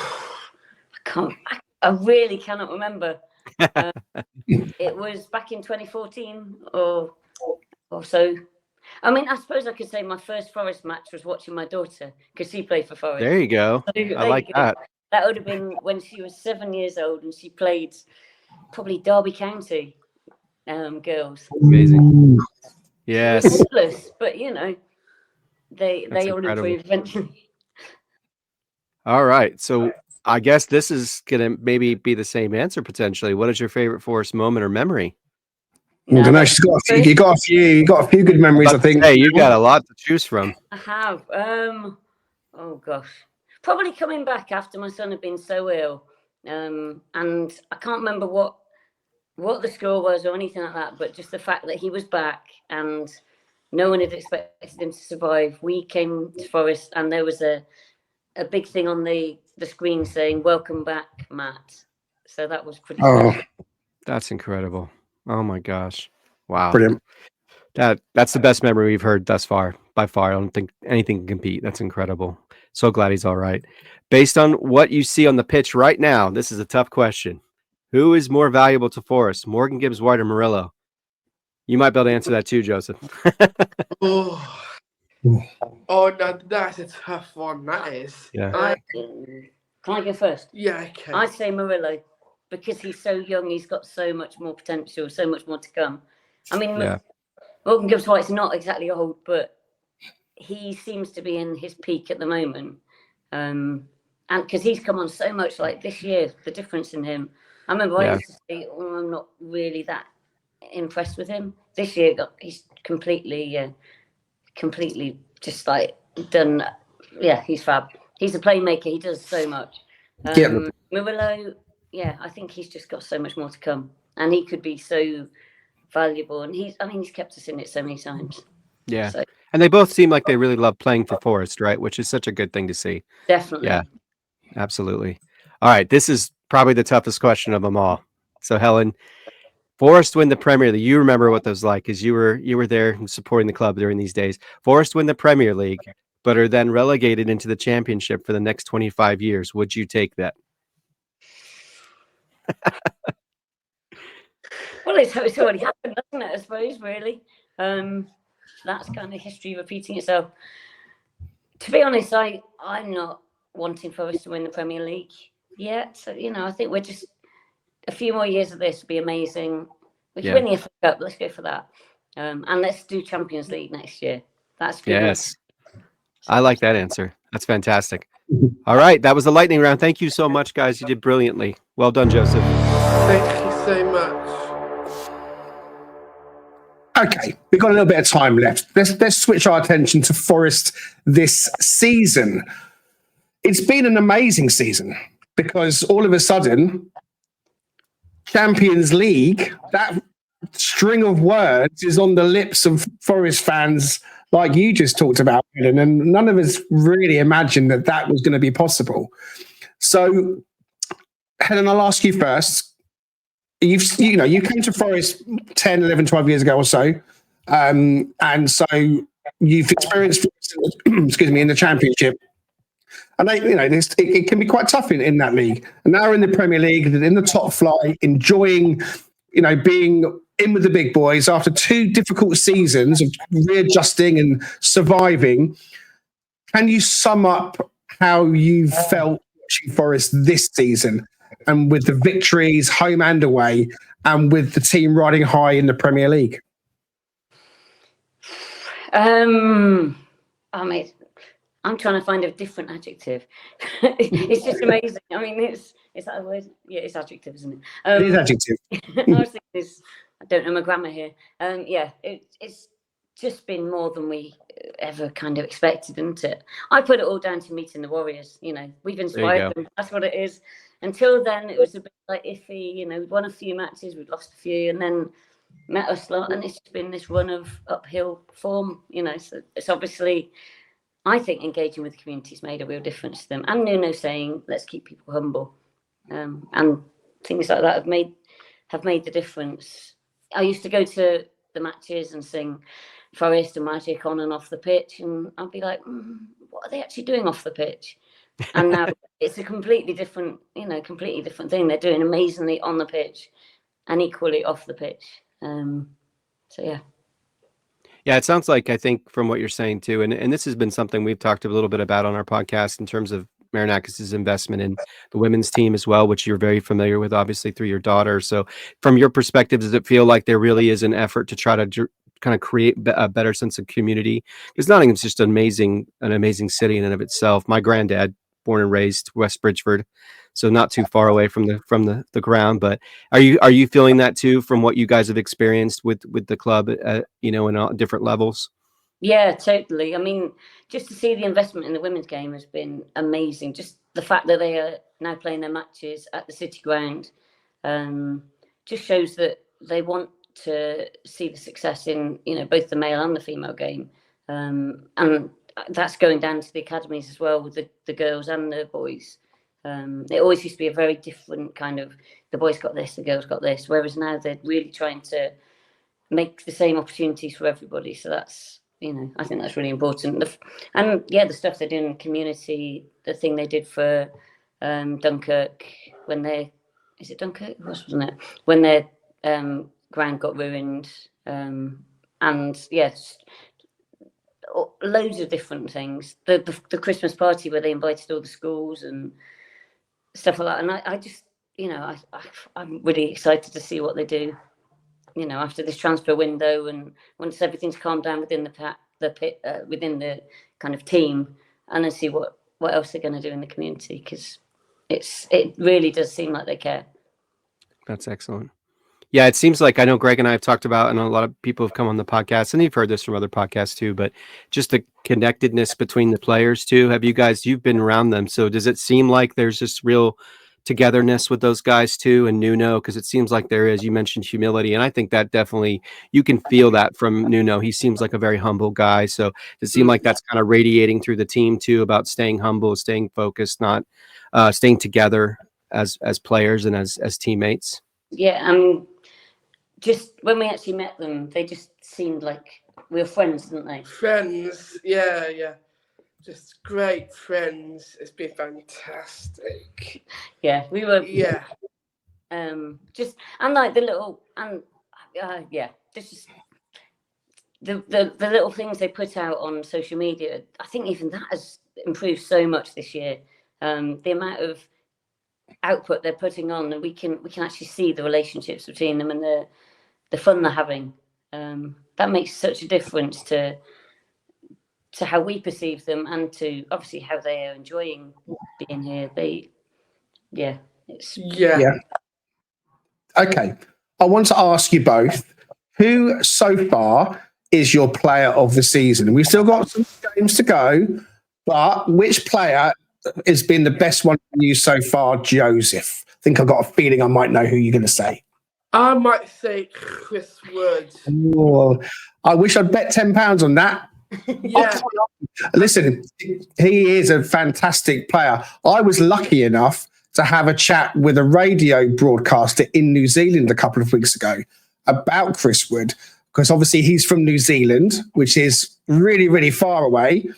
really cannot remember. It was back in 2014 or so. I mean, I suppose I could say my first Forest match was watching my daughter because she played for Forest. There you go. So I like that. That would have been when she was 7 years old, and she played probably Derby County girls. Amazing. Yes. Hopeless, but you know, they all incredible. improve eventually. All right. So I guess this is going to maybe be the same answer potentially. What is your favorite Forest moment or memory? I don't know. She's got a few. You got a few good memories, I think. Hey, you got a lot to choose from. I have. Oh gosh, probably coming back after my son had been so ill, and I can't remember what the score was or anything like that, but just the fact that he was back and no one had expected him to survive. We came to Forest, and there was a big thing on the screen saying "Welcome back, Matt." So that was pretty. Oh, special. That's incredible. Oh my gosh. Wow. brilliant. That's the best memory we've heard thus far. By far. I don't think anything can compete. That's incredible. So glad he's all right. Based on what you see on the pitch right now, this is a tough question. Who is more valuable to Forest, Morgan Gibbs White or Murillo? You might be able to answer that too, Joseph. Oh no, that's a tough one. That is. Yeah. Can I go first? Yeah, okay. I'd say Murillo, because he's so young. He's got so much more potential, so much more to come. I mean, Yeah. Morgan Gibbs White's not exactly old, but he seems to be in his peak at the moment. And because he's come on so much, like this year, the difference in him. I remember I used to say, "Oh, I'm not really that impressed with him." This year, he's completely just like done. Yeah, he's fab. He's a playmaker. He does so much. Murillo, yeah, I think he's just got so much more to come, and he could be so valuable. And he's kept us in it so many times. Yeah. So, And they both seem like they really love playing for Forest, right? Which is such a good thing to see. definitely. Yeah, absolutely. All right. This is probably the toughest question of them all. So, Helen, Forest win the Premier League. You remember what those like because you were there supporting the club during these days. Forest win the Premier League, but are then relegated into the Championship for the next 25 years. Would you take that? Well, it's already happened, doesn't it? I suppose, really. That's kind of history repeating itself. To be honest, I'm not wanting Forest to win the Premier League yet. So, I think we're just a few more years of this would be amazing. We can win the FA Cup. Let's go for that. And let's do Champions League next year. That's Yes. I like that answer. That's fantastic. All right. That was the lightning round. Thank you so much, guys. You did brilliantly. Well done, Joseph. Thank you so much. Okay, we've got a little bit of time left. Let's switch our attention to Forest this season. It's been an amazing season because all of a sudden, Champions League, that string of words is on the lips of Forest fans like you just talked about, and none of us really imagined that was going to be possible. So, Helen, I'll ask you first. You came to Forest 10, 11, 12 years ago or so. And so you've experienced, in the Championship. And it can be quite tough in that league. And now we're in the Premier League, in the top flight, enjoying, being in with the big boys after 2 difficult seasons of readjusting and surviving. Can you sum up how you felt watching Forest this season, and with the victories home and away, and with the team riding high in the Premier League? I mean, I'm trying to find a different adjective. It's just amazing. I mean, is that a word? Yeah, it's adjective, isn't it? It is adjective. I was thinking I don't know my grammar here. Yeah, it's just been more than we ever kind of expected, isn't it? I put it all down to meeting the Warriors. We've inspired them. That's what it is. Until then, it was a bit like iffy. We'd won a few matches, we'd lost a few, and then met us lot, and it's been this run of uphill form. So it's obviously, I think, engaging with the community's made a real difference to them. And Nuno saying, "Let's keep people humble," and things like that have made the difference. I used to go to the matches and sing Forest and Magic on and off the pitch, and I'd be like, what are they actually doing off the pitch? And now it's a completely different thing. They're doing amazingly on the pitch and equally off the pitch. So yeah. Yeah, it sounds like, I think, from what you're saying too, and this has been something we've talked a little bit about on our podcast in terms of Marinakis' investment in the women's team as well, which you're very familiar with, obviously, through your daughter. So from your perspective, does it feel like there really is an effort to try to kind of create a better sense of community? Because Nottingham's just an amazing city in and of itself. My granddad, born and raised West Bridgeford, so not too far away from the ground. But are you feeling that too from what you guys have experienced with the club, in all different levels? Yeah, totally. I mean, just to see the investment in the women's game has been amazing. Just the fact that they are now playing their matches at the City Ground just shows that they want to see the success in both the male and the female game, and that's going down to the academies as well, with the girls and the boys. It always used to be a very different kind of, the boys got this, the girls got this, whereas now they're really trying to make the same opportunities for everybody. So that's, I think that's really important. The stuff they do in the community, the thing they did for Dunkirk when is it Dunkirk? Wasn't it? When their ground got ruined, and yes, loads of different things. The Christmas party where they invited all the schools and stuff like that. And I just, I'm really excited to see what they do, after this transfer window, and once everything's calmed down within within the kind of team, and then see what else they're going to do in the community, because it really does seem like they care. That's excellent. Yeah, it seems like, I know Greg and I have talked about, and a lot of people have come on the podcast, and you've heard this from other podcasts too, but just the connectedness between the players too. You've been around them, so does it seem like there's this real togetherness with those guys too, and Nuno? Because it seems like there is. You mentioned humility, and I think that definitely, you can feel that from Nuno. He seems like a very humble guy, so does it seem like that's kind of radiating through the team too, about staying humble, staying focused, not staying together as players and as teammates? Yeah, just when we actually met them, they just seemed like we were friends, didn't they? Friends, yeah. Just great friends. It's been fantastic. Yeah, we were. Yeah. Just, and like the little, and just the little things they put out on social media. I think even that has improved so much this year. The amount of output they're putting on, and we can actually see the relationships between them and the fun they're having. That makes such a difference to how we perceive them, and to obviously how they are enjoying being here. Yeah. Okay. I want to ask you both, who so far is your player of the season? We've still got some games to go, but which player has been the best one for you so far, Joseph? I think I've got a feeling I might know who you're going to say. I might say Chris Wood. Oh, I wish I'd bet £10 on that. Yeah. Listen, he is a fantastic player. I was lucky enough to have a chat with a radio broadcaster in New Zealand a couple of weeks ago about Chris Wood, because obviously he's from New Zealand, which is really, really far away.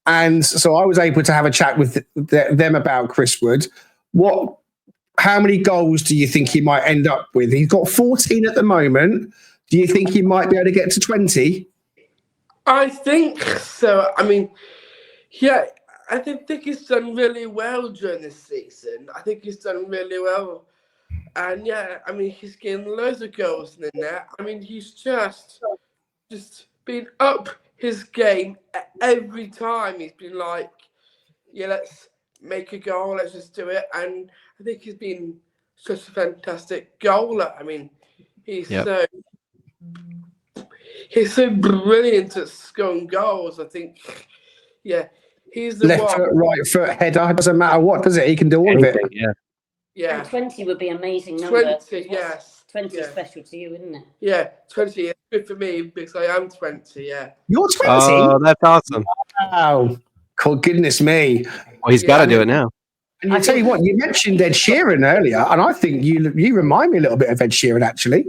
And so I was able to have a chat with them about Chris Wood. What how many goals do you think he might end up with? He's got 14 at the moment. Do you think he might be able to get to 20? I think so. I mean, yeah, I think he's done really well during this season. I think he's done really well. And yeah, I mean, he's getting loads of goals in the net. I mean, he's just been up his game every time. He's been like, yeah, let's make a goal, let's just do it. And I think he's been such a fantastic goaler. I mean, he's so brilliant at scoring goals. I think, yeah, he's the left one. foot, right foot, header, doesn't matter what, does it? He can do all of it. Yeah. And 20 would be an amazing number. 20, yes. 20 is special to you, isn't it? Yeah, 20 is good for me because I am 20, yeah. You're 20? Oh, that's awesome. Wow. God, goodness me. Well, he's got to do it now. And I tell you what, you mentioned Ed Sheeran earlier, and I think you remind me a little bit of Ed Sheeran, actually.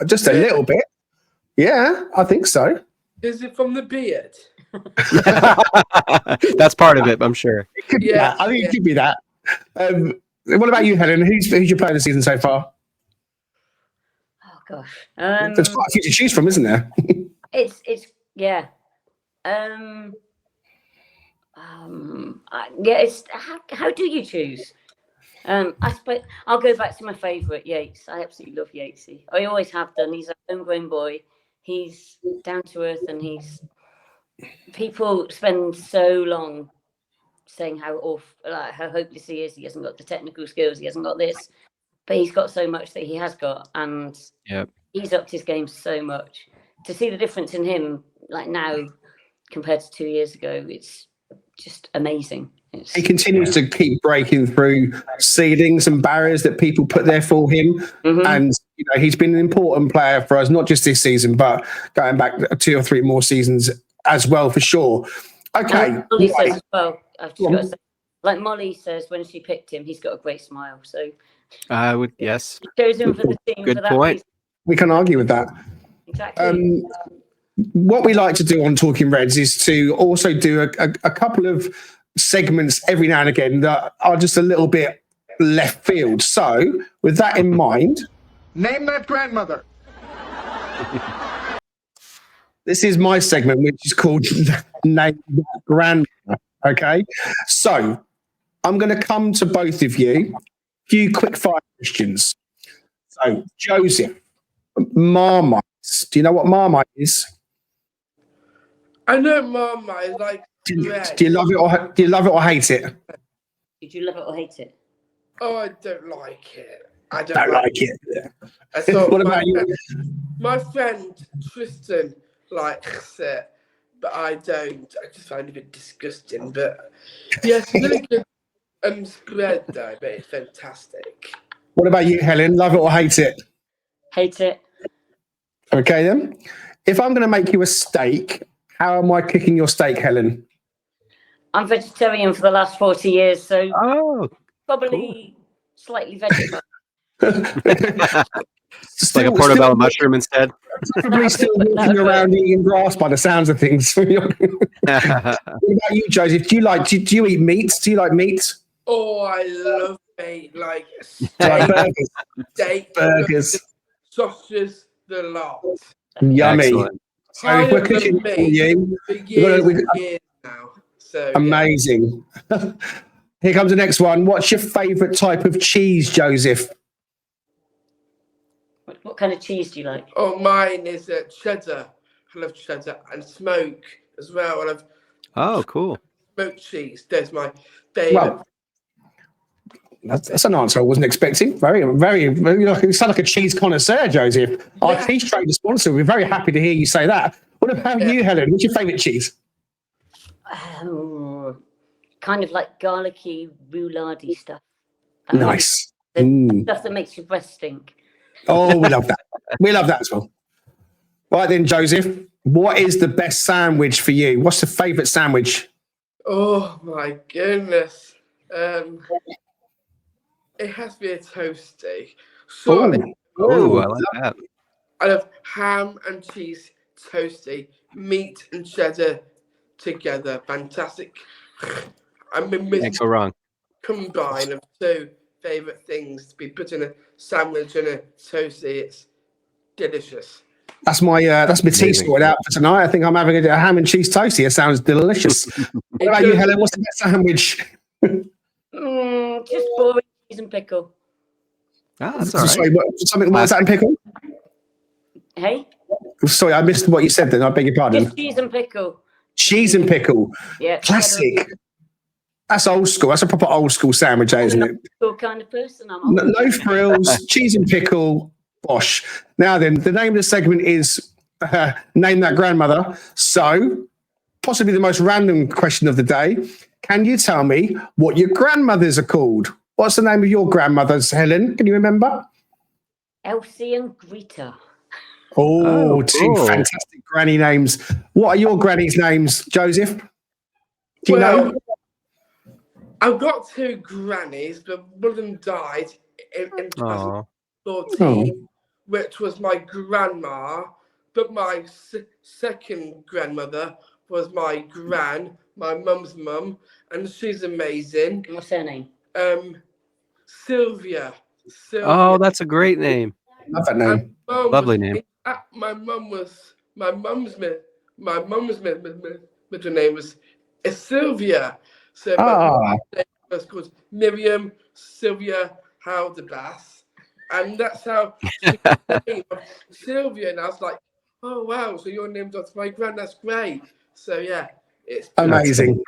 Just a little bit. Yeah, I think so. Is it from the beard? That's part of it, I'm sure. Yeah, I think it could be that. What about you, Helen? Who's your player this season so far? Oh gosh, There's quite a few to choose from, isn't there? it's yeah. It's how do you choose? I suppose I'll go back to my favourite, Yates. I absolutely love Yatesy. I always have done. He's a homegrown boy. He's down to earth, and people spend so long saying how awful, like how hopeless he is. He hasn't got the technical skills. He hasn't got this, but he's got so much that he has got, and he's upped his game so much. To see the difference in him, like now compared to 2 years ago, it's just amazing. He continues to keep breaking through ceilings and barriers that people put there for him, and he's been an important player for us, not just this season, but going back 2 or 3 more seasons as well, for sure. Okay. Molly says as well. I've just got to say, like Molly says, when she picked him, he's got a great smile. So I would, yes. Chose him for the team. Good for that point. reason. We can argue with that. Exactly. What we like to do on Talking Reds is to also do a couple of segments every now and again that are just a little bit left field. So, with that in mind, Name that grandmother. this is my segment, which is called Name That Grandmother. Okay, so I'm going to come to both of you. A few quick fire questions. So, Joseph, Marmites. Do you know what Marmite is? I know Marmite is like. Do you love it or hate it? Did you love it or hate it? Oh, I don't like it. I don't like it. I thought What about you? My friend Tristan likes it, but I don't. I just find it a bit disgusting. But yes, it's really good spread though, but it's fantastic. What about you, Helen? Love it or hate it? Hate it. Okay then. If I'm going to make you a steak, how am I cooking your steak, Helen? I'm vegetarian for the last 40 years, so probably cool. Slightly vegetarian. Just like a portobello mushroom instead. Probably still walking around eating grass by the sounds of things. What about you, Joseph? Do you eat meat? Do you like meat? Oh, I love meat. Like steak, burgers, sausages, the lot. Yummy. Excellent. So if we're cooking for you, years now. So amazing. Yeah. Here comes the next one. What's your favourite type of cheese, Joseph? What kind of cheese do you like? Oh, mine is cheddar. I love cheddar and smoke as well. I love cool. Smoked cheese. There's my favourite. Well, that's an answer I wasn't expecting. Very, very. You sound like a cheese connoisseur, Joseph. Our cheese trader sponsor. We're very happy to hear you say that. What about you, Helen? What's your favourite cheese? Kind of like garlicky, roulade stuff. Nice. The stuff that makes your breath stink. Oh, we love that. We love that as well. Right then, Joseph, what is the best sandwich for you? What's the favourite sandwich? Oh my goodness. It has to be a toasty. Surely. Oh, I like that. I love ham and cheese toasty, meat and cheddar together. Fantastic. I mean, Can't go wrong. combine of two favourite things to be put in a sandwich and a toasty. It's delicious. That's my tea sorted out for tonight. I think I'm having a ham and cheese toasty. It sounds delicious. What about you, Helen? What's the best sandwich? Just boring cheese and pickle. Ah, that's all right. Sorry, what was that in pickle? Hey? Sorry, I missed what you said then. I beg your pardon. Just cheese and pickle. Cheese and pickle. Yeah. Classic. That's old school. That's a proper old school sandwich, isn't it? Cool kind of person. No frills, cheese and pickle, bosh. Now then, the name of the segment is Name That Grandmother. So, possibly the most random question of the day. Can you tell me what your grandmothers are called? What's the name of your grandmothers, Helen? Can you remember? Elsie and Greta. Oh, two fantastic granny names. What are your granny's names, Joseph? Do you know? I've got two grannies, but one of them died in 2014, which was my grandma. But my second grandmother was my mum's mum, and she's amazing. What's her name? Sylvia. Oh, that's a great name. Love that name. Lovely name. My mum's middle name was Sylvia. So my name was called Miriam Sylvia Halderbass, and that's how she named Sylvia. And I was like, oh wow, so your name's after my grand. That's great. So yeah, it's amazing.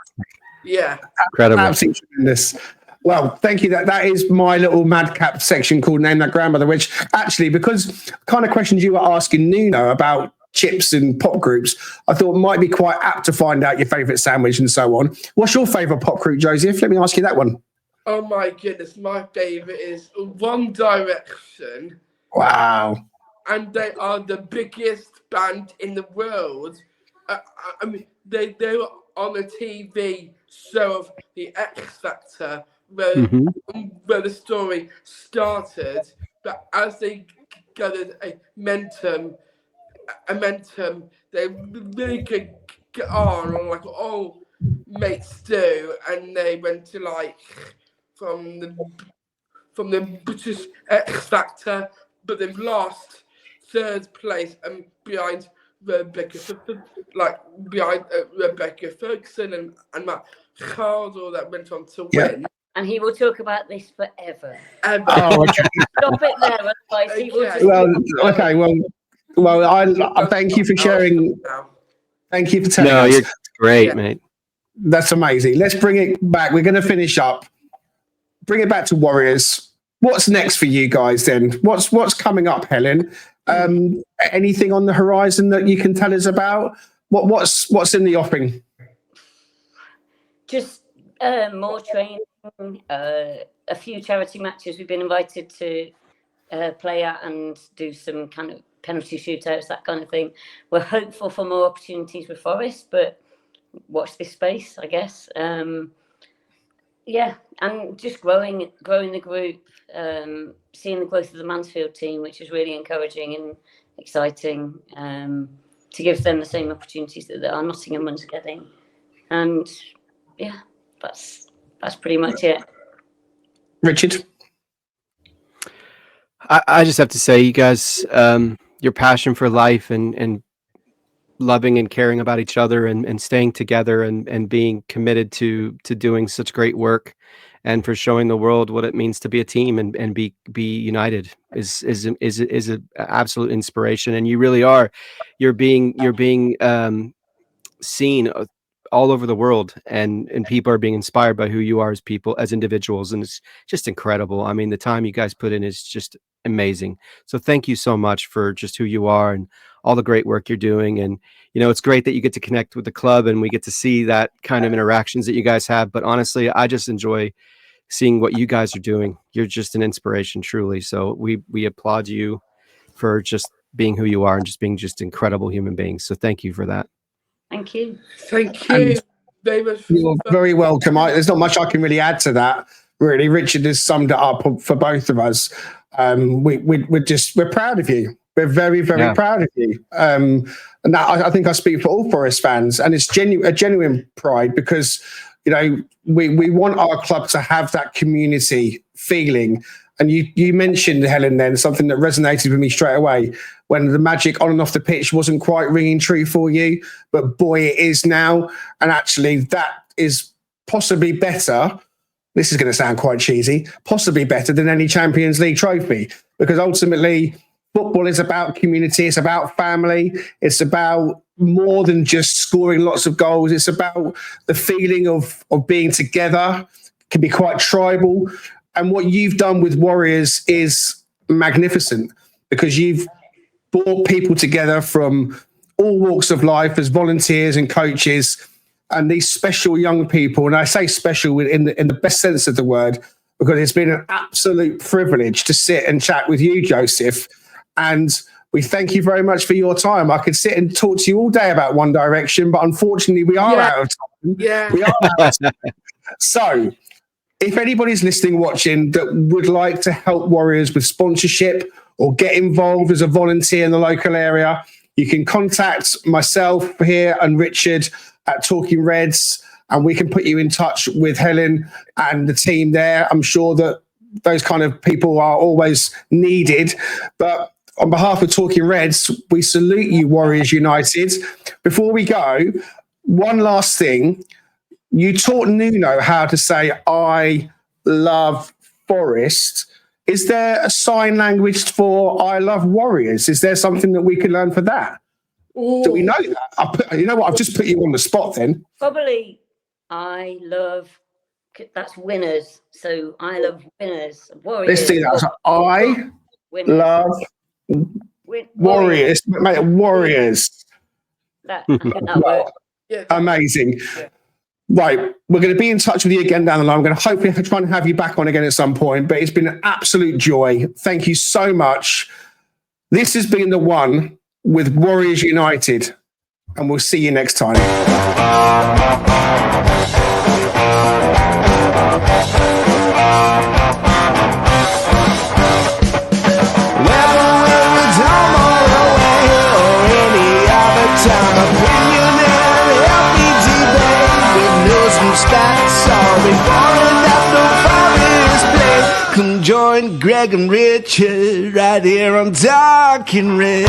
Yeah, incredible, absolutely tremendous. Well, thank you. That is my little madcap section called Name That Grandmother, which actually, because kind of questions you were asking Nuno about chips and pop groups, I thought might be quite apt to find out your favourite sandwich and so on. What's your favourite pop group, Joseph? Let me ask you that one. Oh my goodness, my favourite is One Direction. Wow. And they are the biggest band in the world. I mean, they were on a TV show of the X Factor, where the story started, but as they gathered a momentum, they really could get on like all mates do, and they went to like from the British X Factor, but they've lost third place and behind Rebecca Ferguson and Matt Cardle that went on to win. And he will talk about this forever. Oh, okay. Stop it there, otherwise he will just... Well, I thank you for sharing. Thank you for telling us. No, you're great, mate. That's amazing. Let's bring it back. We're going to finish up. Bring it back to Warriors. What's next for you guys then? What's coming up, Helen? Anything on the horizon that you can tell us about? What's in the offing? Just more training, a few charity matches we've been invited to play at and do some kind of penalty shootouts, that kind of thing. We're hopeful for more opportunities with Forest, but watch this space, I guess. Yeah, and just growing the group, seeing the growth of the Mansfield team, which is really encouraging and exciting, to give them the same opportunities that our Nottingham ones are getting. And yeah, that's pretty much it. Richard? I just have to say, you guys, your passion for life and loving and caring about each other and staying together and being committed to doing such great work and for showing the world what it means to be a team and be united is an absolute inspiration. And you really are. You're being seen all over the world, and people are being inspired by who you are as people, as individuals, and it's just incredible. I mean, the time you guys put in is just amazing. So thank you so much for just who you are and all the great work you're doing. And it's great that you get to connect with the club and we get to see that kind of interactions that you guys have. But honestly, I just enjoy seeing what you guys are doing. You're just an inspiration, truly. So we applaud you for just being who you are and just being just incredible human beings. So thank you for that. Thank you. Thank you very much. You're very welcome. There's not much I can really add to that. Really, Richard has summed it up for both of us. We're proud of you. We're very, very proud of you. And I think I speak for all Forest fans, and it's a genuine pride because we want our club to have that community feeling. And you mentioned, Helen, then something that resonated with me straight away, when the magic on and off the pitch wasn't quite ringing true for you, but boy, it is now. And actually, that is possibly better. This is going to sound quite cheesy, possibly better than any Champions League trophy, because ultimately football is about community. It's about family. It's about more than just scoring lots of goals. It's about the feeling of being together. It can be quite tribal. And what you've done with Warriors is magnificent, because you've brought people together from all walks of life as volunteers and coaches, and these special young people. And I say special in the best sense of the word, because it's been an absolute privilege to sit and chat with you, Joseph. And we thank you very much for your time. I could sit and talk to you all day about One Direction, but unfortunately we are out of time. Yeah. We are out of time. So if anybody's listening, watching, that would like to help Warriors with sponsorship or get involved as a volunteer in the local area, you can contact myself here and Richard at Talking Reds, and we can put you in touch with Helen and the team there. I'm sure that those kind of people are always needed. But on behalf of Talking Reds, we salute you, Warriors United. Before we go, one last thing. You taught Nuno how to say, I love Forest. Is there a sign language for I love Warriors? Is there something that we can learn for that? Ooh. Do we know that? You know what? I've just put you on the spot then. Probably I love, that's winners. So I love winners. Warriors. Let's do that. So I Winners. love Warriors. Mate, Warriors. I think that works. Yeah. Amazing. Yeah. Right, we're going to be in touch with you again down the line. I'm going to hopefully try and have you back on again at some point, but it's been an absolute joy. Thank you so much. This has been the one with Warriors United, and we'll see you next time. Come join Greg and Richard right here on Talking Red.